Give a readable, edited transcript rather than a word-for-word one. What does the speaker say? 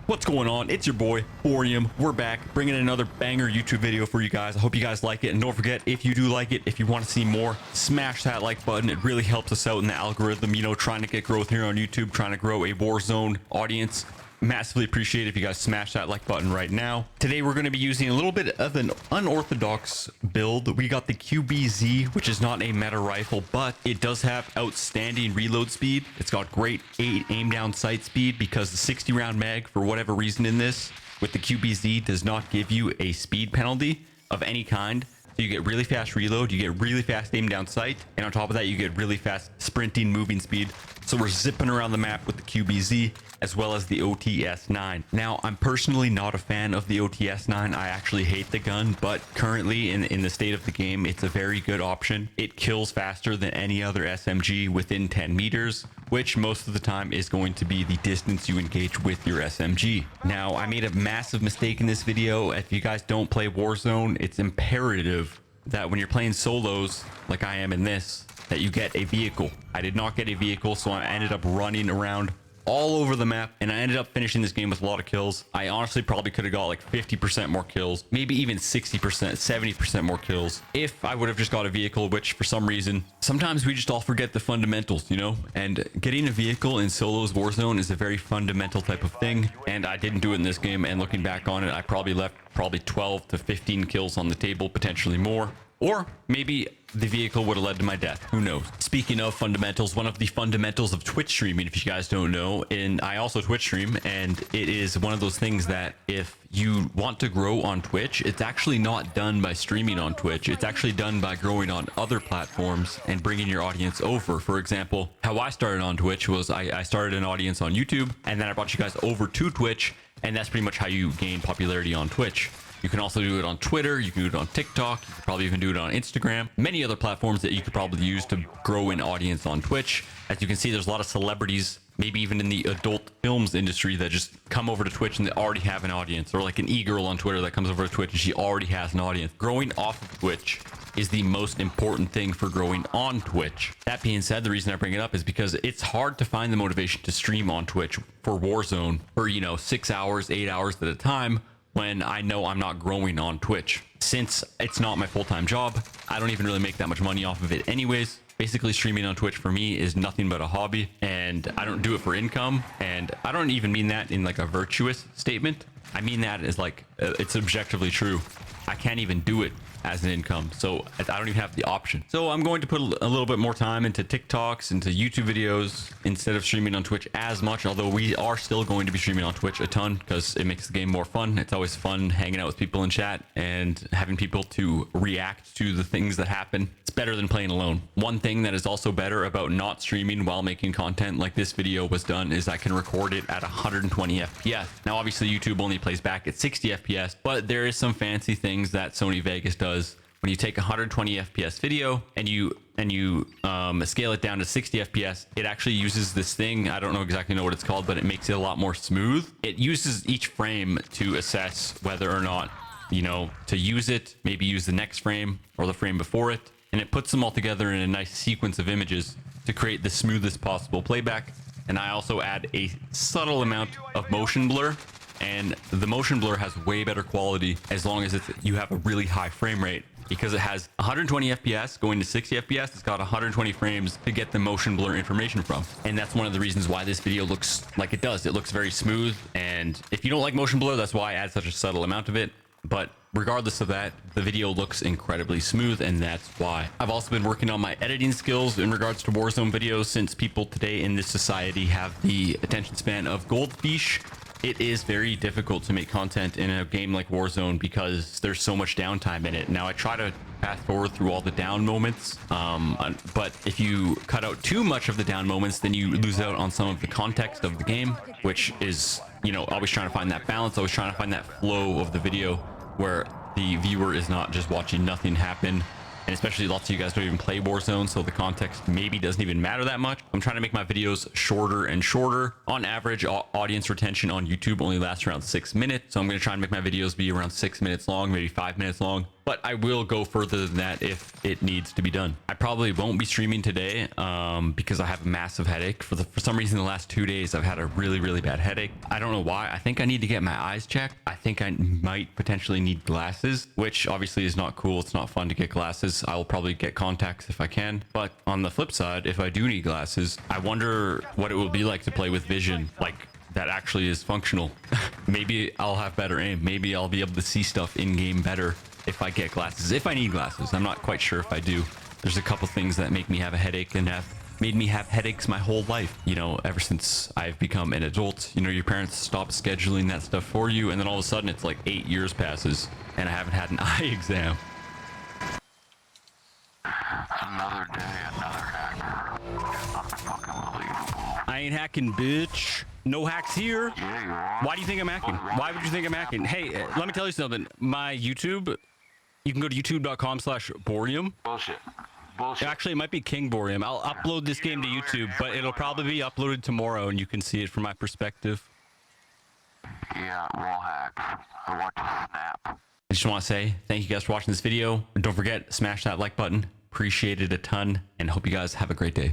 What's going on? It's your boy Borium. We're back bringing another banger YouTube video for you guys. I hope you guys like it, and don't forget, if you do like it, if you want to see more, smash that like button. It really helps us out in the algorithm, you know, trying to get growth here on YouTube, trying to grow a Warzone audience. Massively appreciate it if you guys smash that like button right now. Today we're going to be using a little bit of an unorthodox build. We got the QBZ, which is not a meta rifle, but it does have outstanding reload speed. It's got great aim down sight speed because the 60 round mag, for whatever reason in this with the QBZ, does not give you a speed penalty of any kind. So you get really fast reload, you get really fast aim down sight, and on top of that you get really fast sprinting moving speed. So we're zipping around the map with the QBZ as well as the OTS-9. Now, I'm personally not a fan of the OTS-9. I actually hate the gun, but currently in the state of the game, it's a very good option. It kills faster than any other SMG within 10 meters, which most of the time is going to be the distance you engage with your SMG. Now, I made a massive mistake in this video. If you guys don't play Warzone, it's imperative that when you're playing solos, like I am in this, that you get a vehicle. I did not get a vehicle, so I ended up running around all over the map, and I ended up finishing this game with a lot of kills. I honestly probably could have got like 50% more kills, maybe even 60%, 70% more kills if I would have just got a vehicle, which for some reason, sometimes we just all forget the fundamentals, you know? And getting a vehicle in solos Warzone is a very fundamental type of thing, and I didn't do it in this game, and looking back on it, I probably left 12 to 15 kills on the table, potentially more. Or maybe the vehicle would have led to my death. Who knows? Speaking of fundamentals, one of the fundamentals of Twitch streaming, if you guys don't know, and I also Twitch stream, and it is one of those things that if you want to grow on Twitch, it's actually not done by streaming on Twitch. It's actually done by growing on other platforms and bringing your audience over. For example, how I started on Twitch was I started an audience on YouTube, and then I brought you guys over to Twitch, and that's pretty much how you gain popularity on Twitch. You can also do it on Twitter, you can do it on TikTok, you could probably even do it on Instagram, many other platforms that you could probably use to grow an audience on Twitch. As you can see, there's a lot of celebrities, maybe even in the adult films industry, that just come over to Twitch and they already have an audience, or like an e-girl on Twitter that comes over to Twitch and she already has an audience. Growing off of Twitch is the most important thing for growing on Twitch. That being said, the reason I bring it up is because it's hard to find the motivation to stream on Twitch for Warzone for, you know, 6 hours, 8 hours at a time, when I know I'm not growing on Twitch. Since it's not my full-time job, I don't even really make that much money off of it anyways. Basically, streaming on Twitch for me is nothing but a hobby, and I don't do it for income. And I don't even mean that in like a virtuous statement. I mean that as like, it's objectively true. I can't even do it as an income, so I don't even have the option. So I'm going to put a little bit more time into TikToks, into YouTube videos, instead of streaming on Twitch as much, although we are still going to be streaming on Twitch a ton because it makes the game more fun. It's always fun hanging out with people in chat and having people to react to the things that happen. It's better than playing alone. One thing that is also better about not streaming while making content like this video was done is I can record it at 120 FPS. Now obviously YouTube only plays back at 60 FPS, but there is some fancy things that Sony Vegas does. When you take 120 FPS video and you scale it down to 60 FPS, it actually uses this thing. I don't know exactly what it's called, but it makes it a lot more smooth. It uses each frame to assess whether or not, you know, to use it, maybe use the next frame or the frame before it. And it puts them all together in a nice sequence of images to create the smoothest possible playback. And I also add a subtle amount of motion blur. And the motion blur has way better quality as long as you have a really high frame rate, because it has 120 FPS going to 60 FPS. It's got 120 frames to get the motion blur information from. And that's one of the reasons why this video looks like it does. It looks very smooth. And if you don't like motion blur, that's why I add such a subtle amount of it. But regardless of that, the video looks incredibly smooth, and that's why. I've also been working on my editing skills in regards to Warzone videos, since people today in this society have the attention span of goldfish. It is very difficult to make content in a game like Warzone because there's so much downtime in it. Now, I try to fast forward through all the down moments, but if you cut out too much of the down moments, then you lose out on some of the context of the game, which is, you know, always trying to find that balance, always trying to find that flow of the video where the viewer is not just watching nothing happen. And especially lots of you guys don't even play Warzone, so the context maybe doesn't even matter that much. I'm trying to make my videos shorter and shorter. On average, audience retention on YouTube only lasts around 6 minutes. So I'm going to try and make my videos be around 6 minutes long, maybe 5 minutes long. but I will go further than that if it needs to be done. I probably won't be streaming today because I have a massive headache. For some reason, the last 2 days, I've had a really, really bad headache. I don't know why. I think I need to get my eyes checked. I think I might potentially need glasses, which obviously is not cool. It's not fun to get glasses. I'll probably get contacts if I can. But on the flip side, if I do need glasses, I wonder what it will be like to play with vision, like that actually is functional. Maybe I'll have better aim. Maybe I'll be able to see stuff in game better if I get glasses, if I need glasses. I'm not quite sure if I do. There's a couple things that make me have a headache and have made me have headaches my whole life, you know, ever since I've become an adult. You know, your parents stop scheduling that stuff for you, and then all of a sudden it's like 8 years passes and I haven't had an eye exam. Another day, another hacker. Unfucking believable. I ain't hacking, bitch. No hacks here. Yeah, you are. Why do you think I'm hacking? Why would you think I'm hacking? Hey, let me tell you something. My YouTube, you can go to youtube.com/Borium. Bullshit. Bullshit. Actually, it might be King Borium. I'll upload this game to YouTube, but it'll probably be uploaded tomorrow and you can see it from my perspective. Yeah, raw hack. I want to snap. I just want to say thank you guys for watching this video. And don't forget, smash that like button. Appreciate it a ton and hope you guys have a great day.